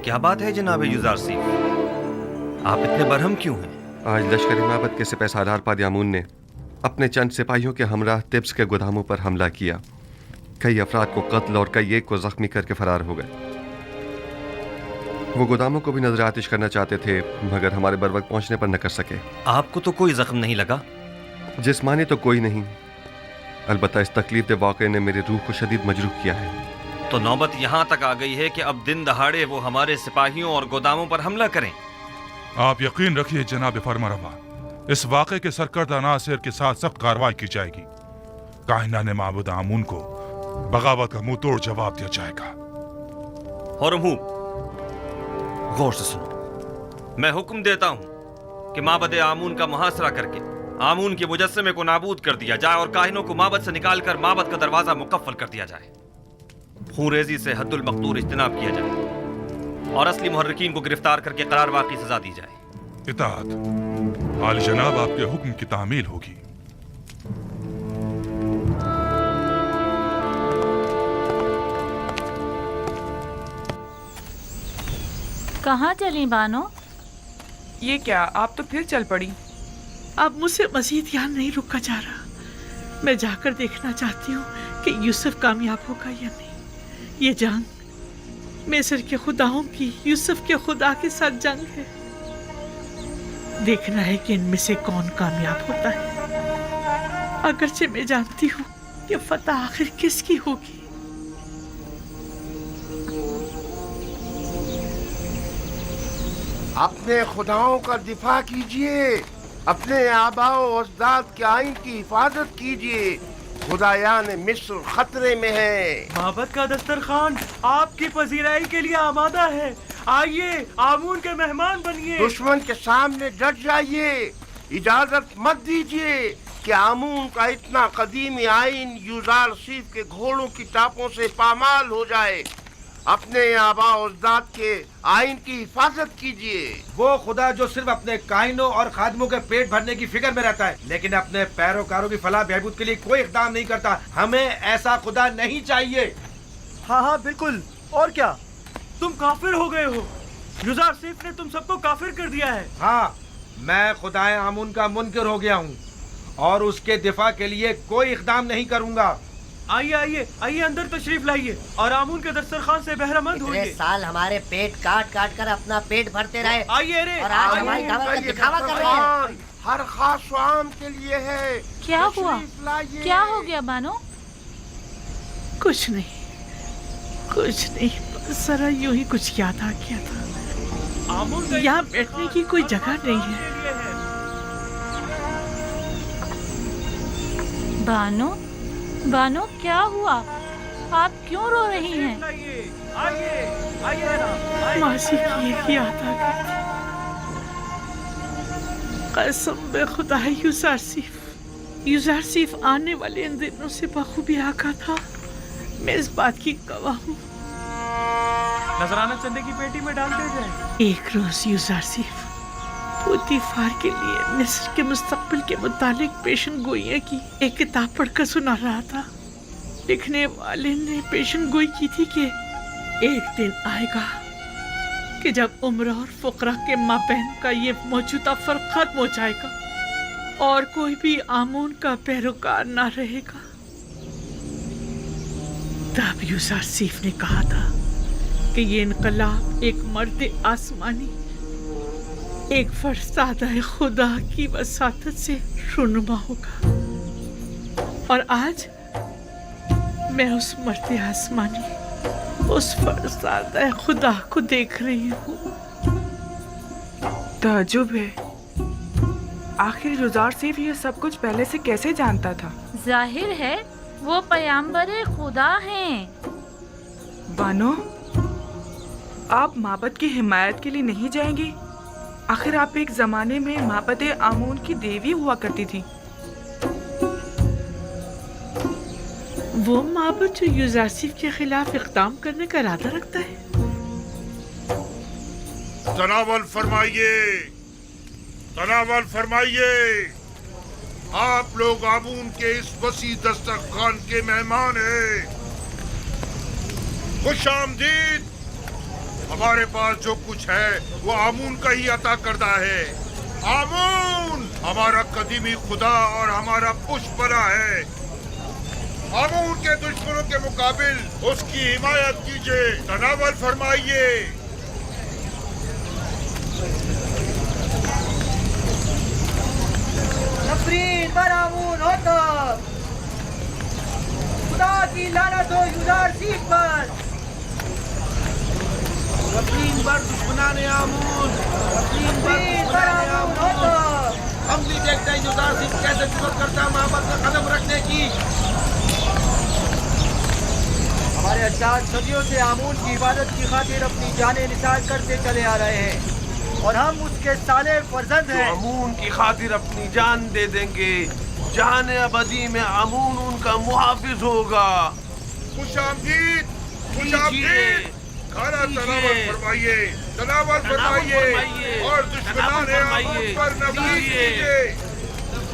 क्या बात है जनाब युजारसीफ, आप इतने बरहम क्यों हैं? आज लश्कर माबद के सिपह सालार पादियामून ने अपने चंद सिपाहियों के हमराह तिब्स के गोदामों पर हमला किया। कई अफराद को कत्ल और कई एक को जख्मी करके फरार हो गए। वो गोदामों को भी नजर आतिश करना चाहते थे, मगर हमारे बर वक्त पहुंचने पर न कर सके। आपको तो कोई जख्म नहीं लगा? जिस्मानी तो कोई नहीं, अलबत्ता इस तकलीफ दे वाक़े ने मेरी रूह को शदीद मजरूह किया है। तो नौबत यहाँ तक आ गई है कि अब दिन दहाड़े वो हमारे सिपाहियों और गोदामों पर हमला करें। आप यकीन रखिए जनाब फरमारवा, इस वाक़े के सरकर्दा नासिर के साथ सख्त कार्रवाई की जाएगी। कायनाने माबूद आमून को बगावत का मुंह तोड़ जवाब दिया जाएगा। हुरमहूब, गौर से सुनो। मैं हुक्म देता हूँ कि माबद आमून का मुहासरा करके आमून के मुजस्समे को नाबूद कर दिया जाए और काहिनों को माबद से निकालकर माबद का दरवाजा मुकफ्फल कर दिया जाए। खूरेजी से हद्दुल मक़दूर इज्तनाब किया जाए और असली मुहर्रिकीन को गिरफ्तार करके करार वाक़ई सजा दी जाए। इताअत। आली जनाब आपके हुक्म की तामील होगी। कहाँ चली बानो? ये क्या, आप तो फिर चल पड़ी? अब मुझसे मजीद यहाँ नहीं रुका जा रहा। मैं जाकर देखना चाहती हूँ कि यूसुफ कामयाब होगा या नहीं। ये जंग मिस्र के खुदाओं की यूसुफ के खुदा के साथ जंग है। देखना है कि इनमें से कौन कामयाब होता है। अगरचे मैं जानती हूँ कि फतह आखिर किसकी होगी। अपने खुदाओं का दिफा कीजिए, अपने आबाओ अजदाद के आइन की हिफाजत कीजिए। खुदायान मिस्र खतरे में है। माबद का दस्तरखान आपकी पजीराई के लिए आमादा है। आइए, आमून के मेहमान बनिए। दुश्मन के सामने डट जाइए। इजाजत मत दीजिए कि आमून का इतना कदीमी आइन युजारसीफ के घोड़ों की टापों से पामाल हो जाए। अपने आबाओ अजदाद के आइन की हिफाजत कीजिए। वो खुदा जो सिर्फ अपने कायनों और खादमों के पेट भरने की फिक्र में रहता है, लेकिन अपने पैरोकारों की फलाह बहबूद के लिए कोई इक़दाम नहीं करता। हमें ऐसा खुदा नहीं चाहिए। हाँ हाँ बिल्कुल। और क्या, तुम काफिर हो गए हो। युजारसीफ ने तुम सबको काफिर कर दिया है। हाँ, मैं खुदाए आमून का मुनकिर हो गया हूँ और उसके दिफा के लिए कोई इक़दाम नहीं करूँगा। आइए आइए आइए, अंदर तशरीफ लाइए और आमून के दस्तरखान से बहरामंद होइए। इतने साल हमारे पेट काट काट कर अपना पेट भरते रहे। आइए रे, और आज हमारी दावत का दिखावा कर रहे हैं। हर खास आम के लिए है। क्या हुआ? क्या हो गया बानो? कुछ नहीं, बस जरा यूं ही कुछ याद आ गया था। यहाँ बैठने की कोई जगह नहीं है। बानो क्या हुआ? आप क्यों रो रही हैं? मासी की याद आ गई थी। कसम बे खुदा है, युजारसीफ आने वाले इन दिनों से बखूबी आका था। मैं इस बात की गवाह हूँ। नजराना चंदे की पेटी में डाल दे जाए। एक रोज युजारसीफ पुतीफार के लिए मिस्र के मुस्तकबिल के मुतालिक पेशन गोइयाँ की एक किताब पढ़कर सुना रहा था। लिखने वाले ने पेशन गोई की थी कि एक दिन आएगा कि जब उम्र और फुकरा के माबैन का ये मौजूदा फर्क खत्म हो जाएगा और कोई भी आमून का पैरोकार ना रहेगा। तब युजारसीफ ने कहा था कि ये इनकलाब एक मर्द आसमानी, एक फरसादा खुदा की वसातत से रुनुमा होगा। और आज मैं उस मर्द आसमानी, उस फरसादा खुदा को देख रही हूँ। ताज्जुब है, आखिर युजारसीफ ये सब कुछ पहले से कैसे जानता था? जाहिर है वो पैगंबर खुदा हैं। बानो, आप माबद की हिमायत के लिए नहीं जाएंगी? आखिर आप एक जमाने में माबद आमून की देवी हुआ करती थी। वो माबद जो युजारसीफ के खिलाफ इक़दाम करने का इरादा रखता है। तनावल फरमाइए। आप लोग आमून के इस वसी दस्तरखान के मेहमान हैं। खुश आमदीद। हमारे पास जो कुछ है वो आमून का ही अता करता है। आमून हमारा कदीमी खुदा और हमारा पुष्पना है। आमून के दुश्मनों के मुकाबिल उसकी हिमायत कीजिए, तनावल फरमाइए। नफरीन पर आमून हो तो खुदा की लानत हो युजार सीफ पर। नफरीन पर दुश्मनाने आमून, नफरीन पर दुश्मनाने आमून। हम भी देखते हैं युजार सीफ कैसे जुर्रत करता है मोहब्बत का कदम रखने की। हमारे अज्दाद सदियों से आमून की इबादत की खातिर अपनी जानें निसार करते चले आ रहे हैं और हम उसके साले फर्जंद हैं। आमून की खातिर अपनी जान दे देंगे। जान अबदी में आमून उनका मुहाफिज होगा। खुशामदीद, खुशामदीद। खाना तनावल फरमाइए, तनावल फरमाइए और दुश्मनाने आमून पर नफरत कीजिए।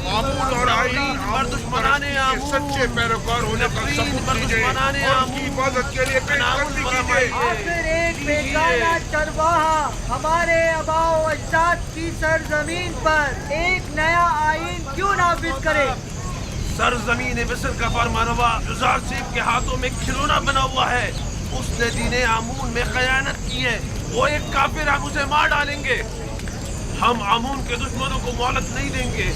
आमून और आईन और दुश्मनाने आमून सच्चे पैरोकार होने का सबूत दीजिए और उनकी हिफाजत के लिए पेशकश कीजिए। आखिर एक बेगाना चरवाहा हमारे आबाओ अजदाद की सरजमीन पर एक नया आईन क्यों नाफिज करे? सरजमीन मिस्र का फरमानवा युजार सीफ के हाथों में खिलौना बना हुआ है। उसने दीने आमून में खयानत की है। वो एक काफिर, हम उसे मार डालेंगे। हम आमून के दुश्मनों को मोहलत नहीं देंगे,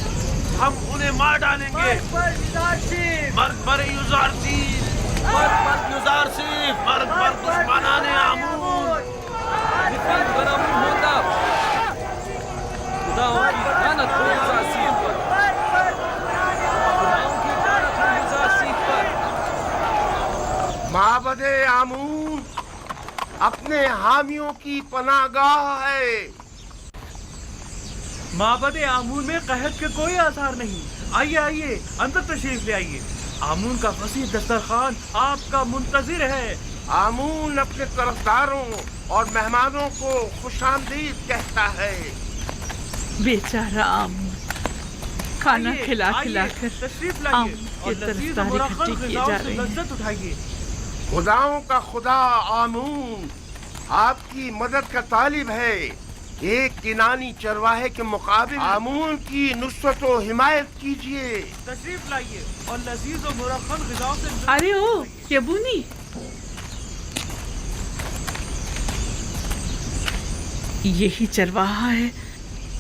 हम उन्हें मार डालेंगे। मर्द पर युजार सीफ, मर्द पर युजार सीफ, मर्द पर युजार सीफ, मर्द पर दुश्मनाने आमून। माबदे आमून अपने हामियों की पनागाह है। माबदे आमून में कहत के कोई आसार नहीं। आइए आइए, अंदर तशरीफ ले आइए। आमून का वसीह दस्तरखान आपका मुंतजिर है। आमून अपने तरफदारों और मेहमानों को खुशामदीद कहता है। बेचारा आमून खाना आइए, खिला आइए, खिला कर तशरीफ लाइए आमून और की लजीज तरफदारी मुरक्कब इकट्ठी किए ग़िज़ाओं जा से रहे हैं। लज्जत उठाइए। खुदाओं का खुदा आमून आपकी मदद का तालिब है। एक किनानी चरवाहे के मुकाबिल आमून की नुसरत व हिमायत कीजिए। तशरीफ लाइए और लजीज और मुरक्कब ग़िज़ाओं से लज्जत अरे ओ उठाइए। यबूनी, यही चरवाहा है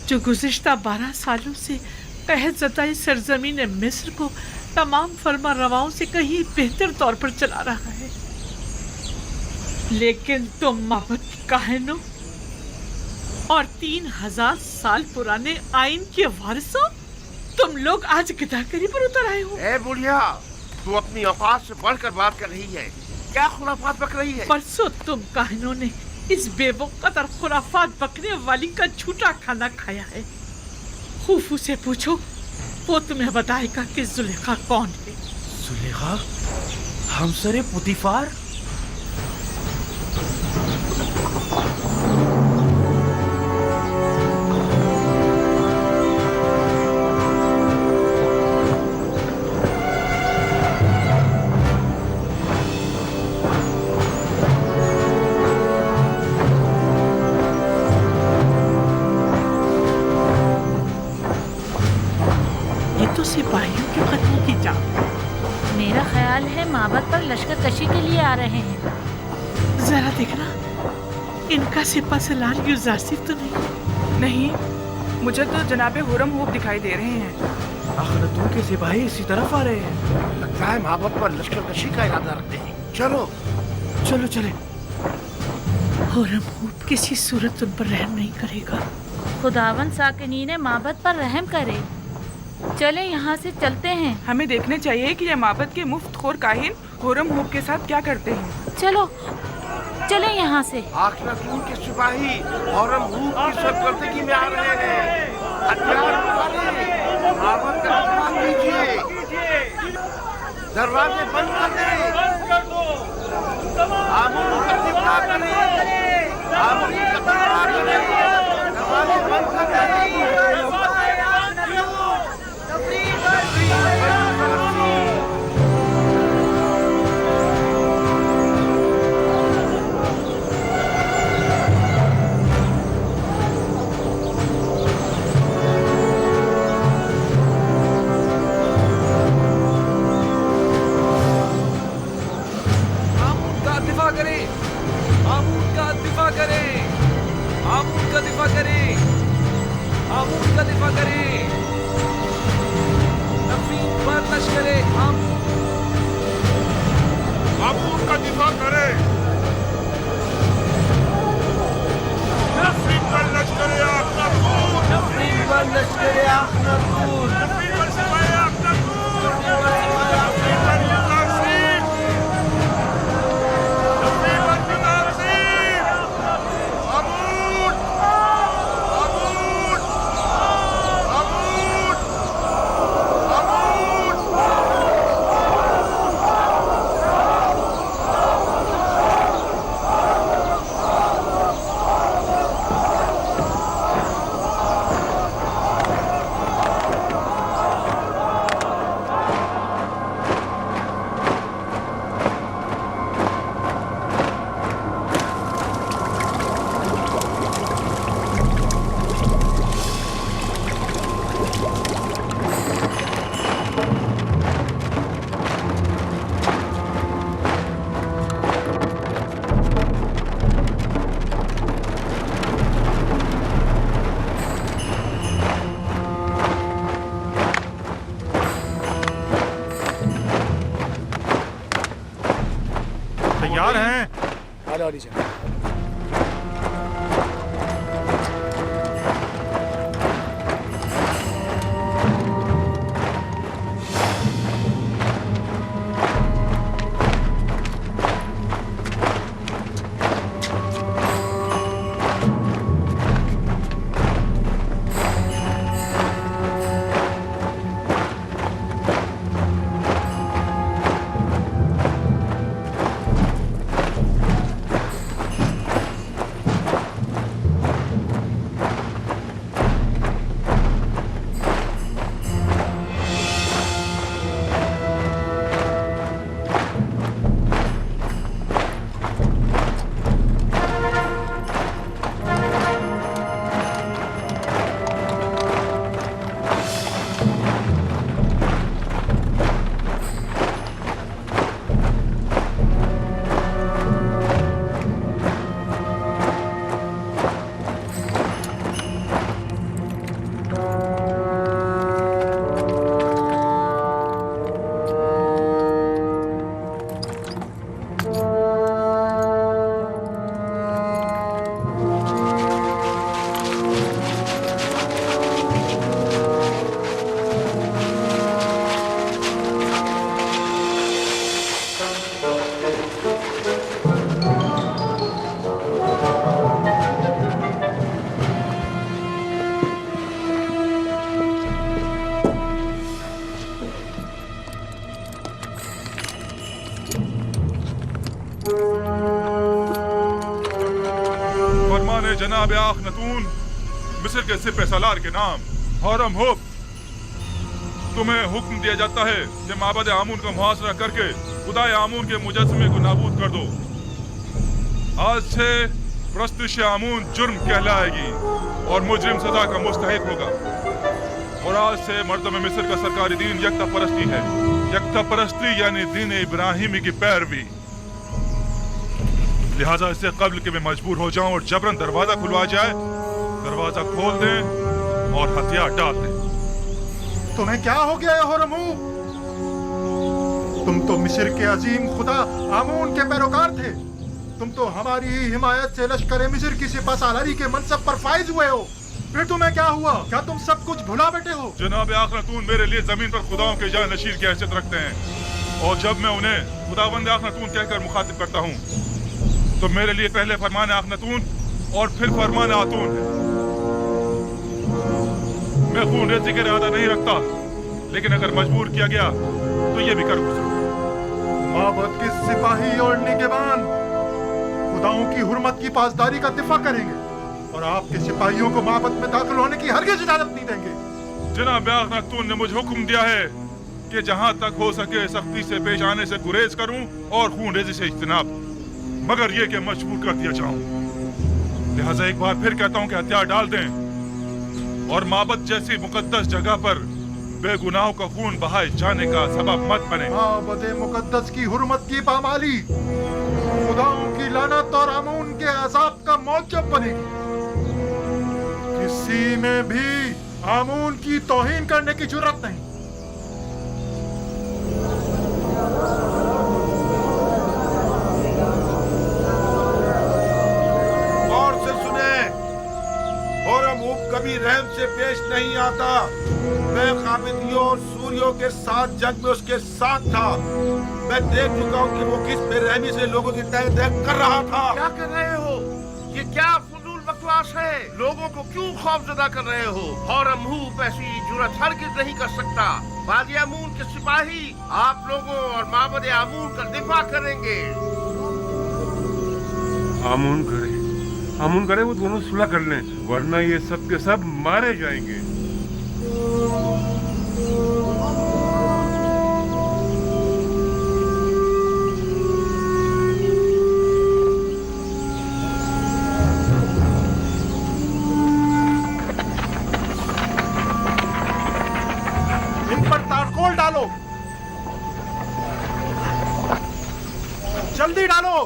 जो गुज़िश्ता 12 सालों से कहत ज़दाई सरजमीन मिस्र को तमाम फरमा रवाओं से कहीं बेहतर तौर पर चला रहा है। लेकिन तुम माबद की काहिनों और 3000 साल पुराने आइन के वारिसों, तुम लोग आज गिदाकरी पर उतर आए हो। ए बुढ़िया, तू अपनी औकात से बढ़कर बात कर रही है। क्या खुराफात बक रही है? परसों तुम काहिनों ने इस बेवकूफ़ और खुराफात बकने वाली का झूठा खाना खाया है। खूफू से पूछो, वो तुम्हें बताएगा कि जुलेखा कौन है। जुलेखा हमसरे पुतीफार? ये तो सिपाहियों के कत्ल की जान। मेरा ख्याल है माबद पर लश्कर कशी के लिए आ रहे हैं। जरा देखना, इनका सिपा सलार युजासिफ तो नहीं? नहीं, मुझे तो जनाबे हुरम होप दिखाई दे रहे हैं। अखनतून के सिपाही इसी तरफ आ रहे हैं। लगता है मोहब्बत पर लश्कर कशी का इरादा रखते हैं। चलो चलो चले। हुरम होप किसी सूरत उन पर रहम नहीं करेगा। खुदावन साकिनीन माबद पर रहम करे। चले यहाँ से चलते हैं। हमें देखने चाहिए कि ये माबद के मुफ्तखोर काहिन हुरम होप के साथ क्या करते हैं। चलो चले यहाँ से। आखिरतून के सिपाही औरम हूब की सरकर्दगी में आ रहे हैं। हथियार उठाइए, माबद का दरबार कीजिए, दरवाजे बंद कर दें। आमून का दिफा करें, आमून का दिफा करें, दरवाजे बंद कर दें। रहे हैं। जनाब आखनतून मिस्र के सिपह सालार के नाम हरम हुब, तुम्हें हुक्म दिया जाता है कि माबद आमून का मुहासरा करके खुदाए आमून के मुजस्समे को नाबूद कर दो। आज से प्रस्तुश आमून जुर्म कहलाएगी और मुजरिम सजा का मुस्तहिक होगा। और आज से मर्दम मिस्र का सरकारी दीन यकता परस्ती है। यकता परस्ती यानी दीन इब्राहिमी की पैरवी। लिहाजा इससे कब्ल के मैं मजबूर हो जाऊं और जबरन दरवाजा खुलवा जाए, दरवाजा खोल दें और हथियार डाल दें। तुम्हें क्या हो गया है होरमू? तुम तो मिस्र के अजीम खुदा आमून के पैरोकार थे। तुम तो हमारी ही हिमायत से लश्कर मिस्र की सिपह सालारी के मनसब पर फाइज हुए हो। फिर तुम्हें क्या हुआ? क्या तुम सब कुछ भुला बैठे हो? जनाब आखनतून मेरे लिए जमीन पर खुदाओं के जानशीर की हैसियत रखते हैं और जब मैं उन्हें खुदावंद आखनतून कहकर मुखातिब करता हूँ तो मेरे लिए पहले फरमान आखनतून और फिर फरमान आतून है। मैं खून रेज़ी का इरादा नहीं रखता, लेकिन अगर मजबूर किया गया तो ये भी कर गुजरूं। माबद के सिपाही और निगहबान खुदाओं की हुर्मत की पासदारी का दिफा करेंगे और आपके सिपाहियों को माबद में दाखिल होने की हरगिज़ इजाजत नहीं देंगे। जनाब आखनतून ने मुझे हुक्म दिया है कि जहां तक हो सके सख्ती से पेश आने से गुरेज करूं और खून रेज़ी से इज्तनाब, मगर ये कि मजबूर कर दिया जाऊं। लिहाजा एक बार फिर कहता हूं कि हथियार डाल दें और माबद जैसी मुकद्दस जगह पर बेगुनाहों का खून बहाए जाने का सबब मत बने। माबद मुकद्दस की हुर्मत की पामाली खुदाओं की लानत और आमून के अजाब का मौजब बनेगी। किसी में भी आमून की तौहीन करने की जुर्रत नहीं। कभी रहम से पेश नहीं आता। मैं काबिदियों और सूरियों के साथ जंग में उसके साथ था। मैं देख चुका हूँ कि वो किस बेरहमी से लोगों की तय कर रहा था। क्या कर रहे हो? ये क्या फजूल बकवास है? लोगों को क्यों खौफजदा कर रहे हो? हरम हुब ऐसी जुर्रत हरगिज़ नहीं कर सकता। वादी आमून के सिपाही आप लोगों और माबद आमून का दिफा करेंगे। आमून करे वो दोनों सुलह कर लें, वरना ये सब के सब मारे जाएंगे। इन पर तारकोल डालो, जल्दी डालो।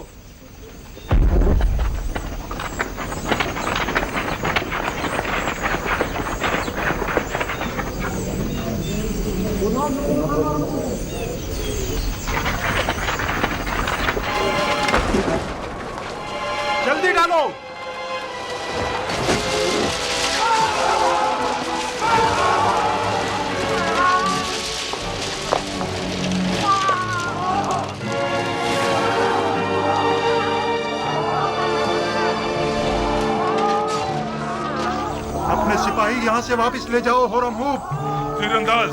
यहाँ से वापस ले जाओ होरम हुप। तीरंदाज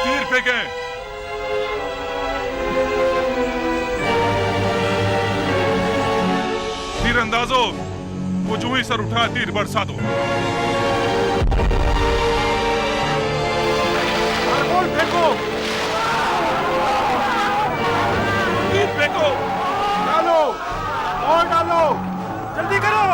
तीर फेंके। तीरंदाजों वो जो ही सर उठा तीर बरसा दो। कारगोल फेंको। तीर फेंको। डालो और डालो, जल्दी करो।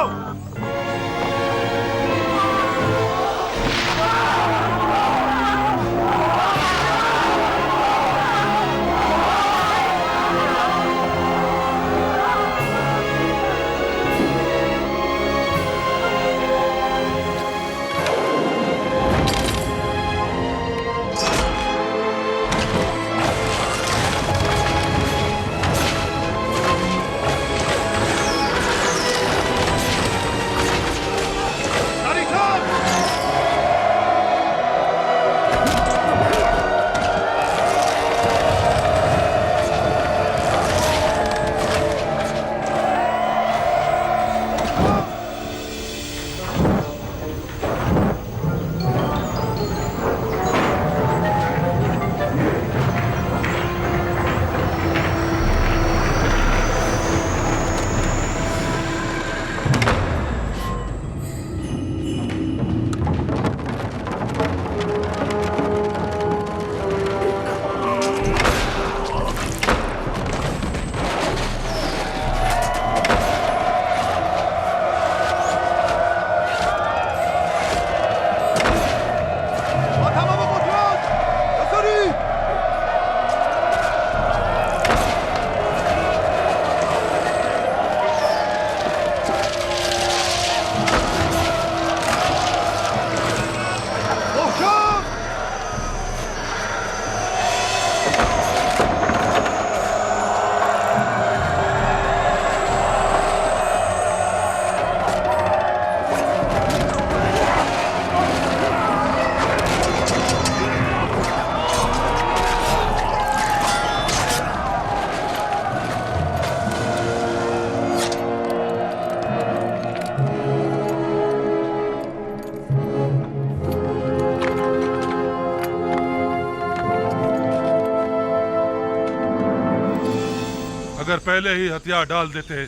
अगर पहले ही हथियार डाल देते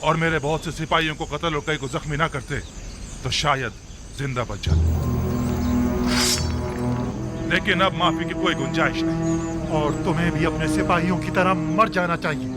और मेरे बहुत से सिपाहियों को कत्ल और कई को जख्मी ना करते तो शायद जिंदा बच जाते, लेकिन अब माफी की कोई गुंजाइश नहीं। और तुम्हें भी अपने सिपाहियों की तरह मर जाना चाहिए।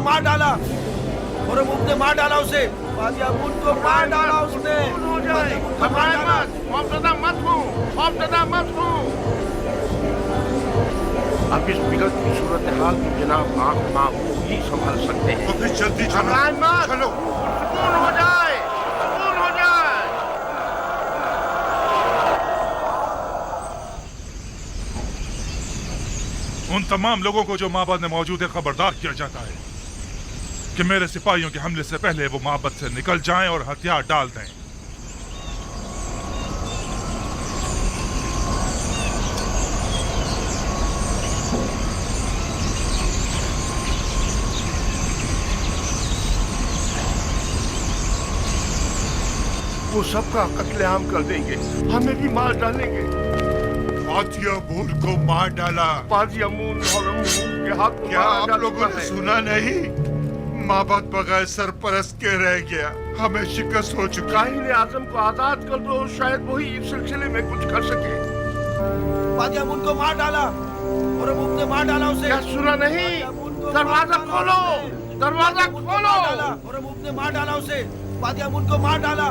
को मार डाला होरमुब ने मार डाला उसे बादी आमून को मार डाला उसने हो जाए घबराए मत खौफजदा मत हो अब इस बिगड़ती सूरत हाल को जनाब आंख माहू ही संभाल सकते हैं। तो फिर जल्दी घबराए मत चलो सुकून हो जाए उन तमाम लोगों को जो माबद में मौजूद है खबरदार किया जाता है कि मेरे सिपाहियों के हमले से पहले वो माबद से निकल जाएं और हथियार डाल दें। वो सबका कत्लेआम कर देंगे, हमें भी मार डालेंगे। बादी आमून को मार डाला। बादी आमून होरमुब के हाथ को क्या मारा आप जा लोगों चुका ने है। सुना नहीं? माबद बगैर सरपरस्त के रह गया, हमें शिकस्त हो चुकी। काहिन आजम को आजाद कर दो, शायद वही इस सिलसिले में कुछ कर सके। बादी आमून को मार डाला होरमुब ने मार डाला उसे क्या सुना नहीं? दरवाजा खोलो, दरवाजा खोलो। होरमुब ने मार डाला उसे बादी आमून को मार डाला।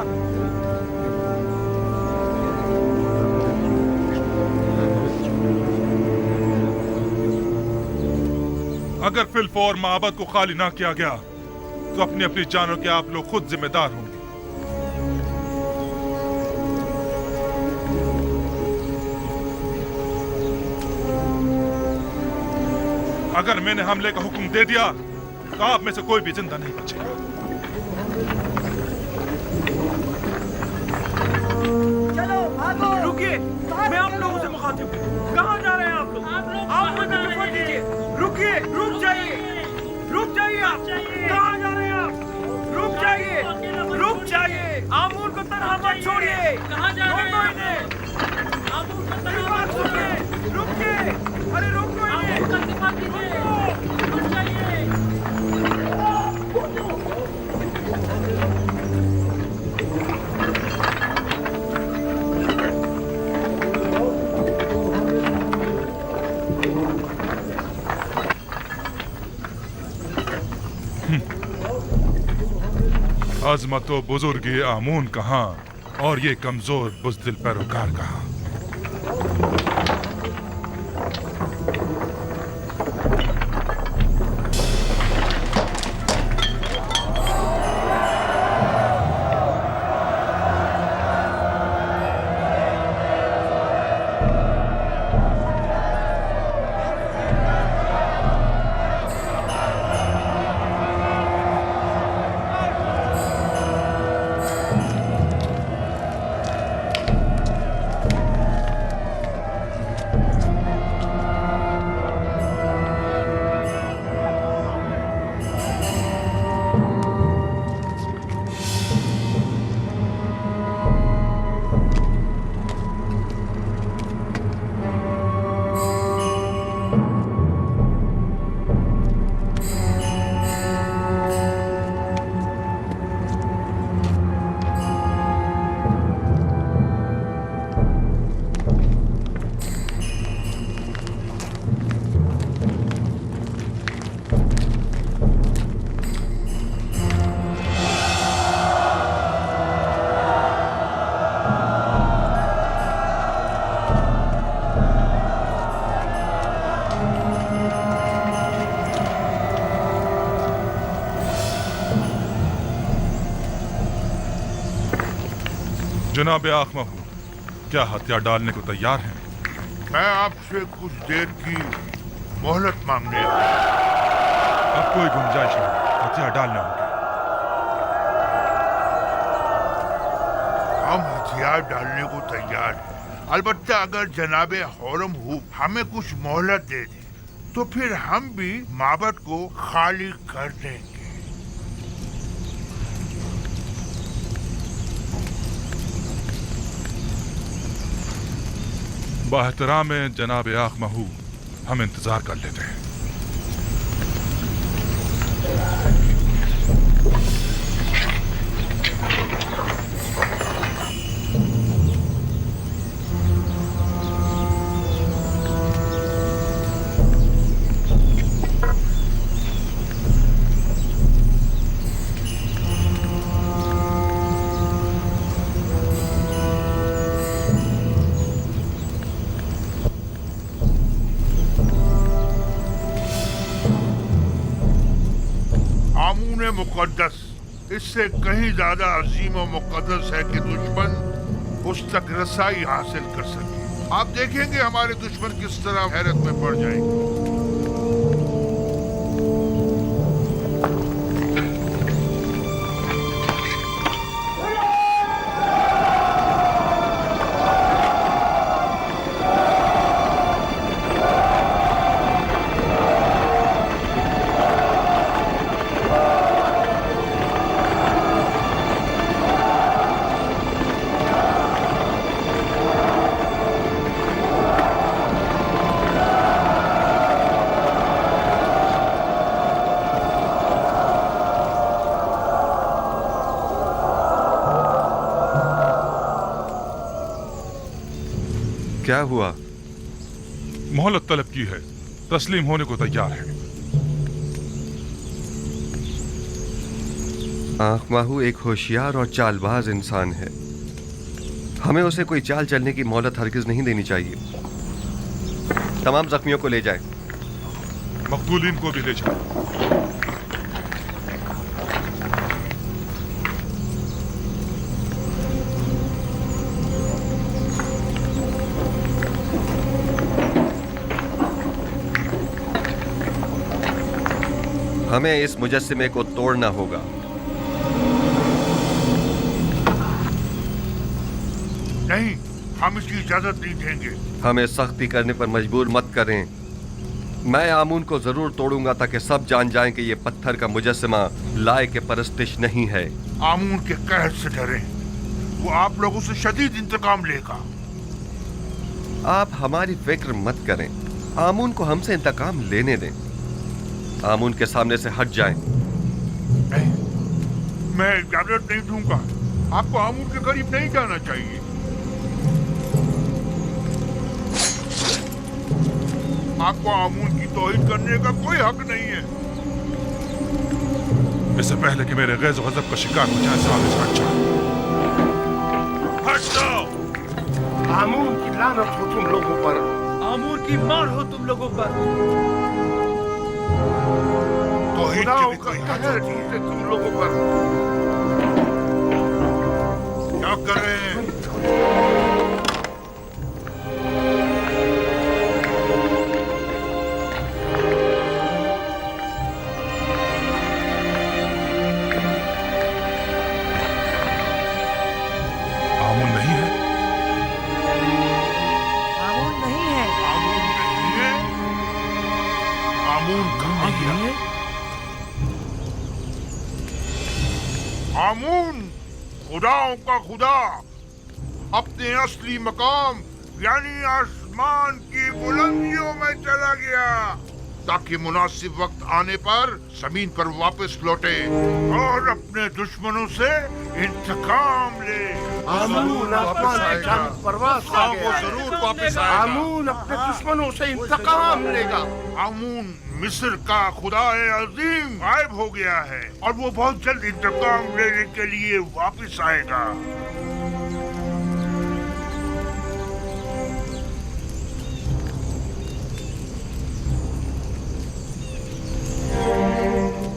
अगर फिलफौर माबद को खाली ना किया गया तो अपनी अपनी जानों के आप लोग खुद जिम्मेदार होंगे। अगर मैंने हमले का हुक्म दे दिया तो आप में से कोई भी जिंदा नहीं बचेगा। चलो भागो। रुकिए, मैं आप लोगों से मुखातिब हूँ। कहाँ जा रहे हैं आप लोग? आप मुझे खबर दीजिए। रुकिए, रुक जाइए आप। कहाँ जा रहे हैं आप? रुक जाइए। आमून को तनहा मत छोड़िए। कहाँ जा रहे हैं? आमून को तनहा मत छोड़िए। रुकिए, अरे रोको इन्हें। रुक जाइए। अजमत व बुजुर्ग आमून कहाँ और ये कमजोर बुज़दिल पैरोकार कहाँ? जनाब आखमा हूँ, क्या हथियार डालने को तैयार हैं? मैं आपसे कुछ देर की मोहलत मांगने आया। अब कोई गुंजाइश नहीं, हथियार डालने होंगे। हम हथियार डालने को तैयार हैं, अलबत्ता अगर जनाबे होरमुब हमें कुछ मोहलत दे दे तो फिर हम भी माबद को खाली कर देंगे। बाहतराम जनाब आखमा हूँ, हम इंतजार कर लेते हैं। मुकद्दस इससे कहीं ज्यादा अजीम और मुकद्दस है कि दुश्मन उस तक रसाई हासिल कर सके। आप देखेंगे हमारे दुश्मन किस तरह हैरत में पड़ जाएंगे। क्या हुआ? मोहलत तलब की है, तस्लीम होने को तैयार है। आंख माहू एक होशियार और चालबाज इंसान है। हमें उसे कोई चाल चलने की मोहलत हरगिज नहीं देनी चाहिए। तमाम जख्मियों को ले जाए। मकतूलीन को भी ले जाए। हमें इस मुजस्सिमे को तोड़ना होगा। नहीं, हम इसकी इजाजत नहीं देंगे। हमें सख्ती करने पर मजबूर मत करें। मैं आमून को जरूर तोड़ूंगा ताकि सब जान जाएं कि ये पत्थर का मुजस्सिमा लाए के परस्तिश नहीं है। आमून के कहर से डरें, वो आप लोगों से शदीद इंतकाम लेगा। आप हमारी फिक्र मत करें, आमून को हमसे इंतकाम लेने दें। आमून के सामने से हट जाएं। नहीं, मैं इजाजत नहीं दूंगा। आपको आमून के करीब नहीं जाना चाहिए। आपको आमून की तौहीद करने का कोई हक नहीं है। इससे पहले कि मेरे गैज़ गज़ब का शिकार हो जाए, साबित हट जाओ। हट जाओ। आमून की लानत हो तुम लोगों पर। आमून की मार हो तुम लोगों पर। खुदाओं का कहर है तुम लोगों पर। क्या कर रहे हैं? आमून नहीं है। आमून नहीं है। आमून नहीं है। आमून कहाँ गया? आमून खुदाओं का खुदा अपने असली मकाम यानी आसमान की बुलंदियों में चला गया ताकि मुनासिब वक्त आने पर जमीन पर वापस लौटे और अपने दुश्मनों से इंतकाम ले। आमून आसमान में चांद परवास कर गया। वो जरूर वापस आएगा। आमून अपने दुश्मनों से इंतकाम लेगा। आमून मिस्र का खुदाए अजीम गायब हो गया है और वो बहुत जल्द इंतकाम लेने के लिए वापस आएगा।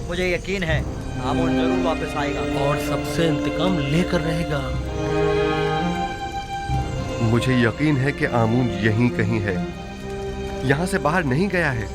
मुझे यकीन है आमून जरूर वापस आएगा और सबसे इंतकाम लेकर रहेगा। मुझे यकीन है कि आमून यहीं कहीं है, यहां से बाहर नहीं गया है।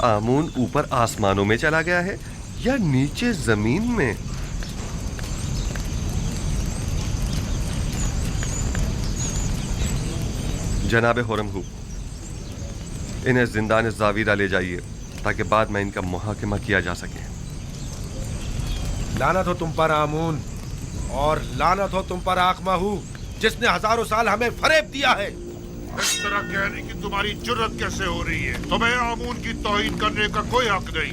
आमून ऊपर आसमानों में चला गया है या नीचे जमीन में? जनाब होरमहूब, इन्हें जिंदान जावीरा ले जाइए ताकि बाद में इनका मुहाकिमा किया जा सके। लानत हो तुम पर आमून, और लानत हो तुम पर आखमाहू, जिसने हजारों साल हमें फरेब दिया है। इस तरह कहने की तुम्हारी जुर्रत कैसे हो रही है? तुम्हें आमून की तौहीन करने का कोई हक नहीं।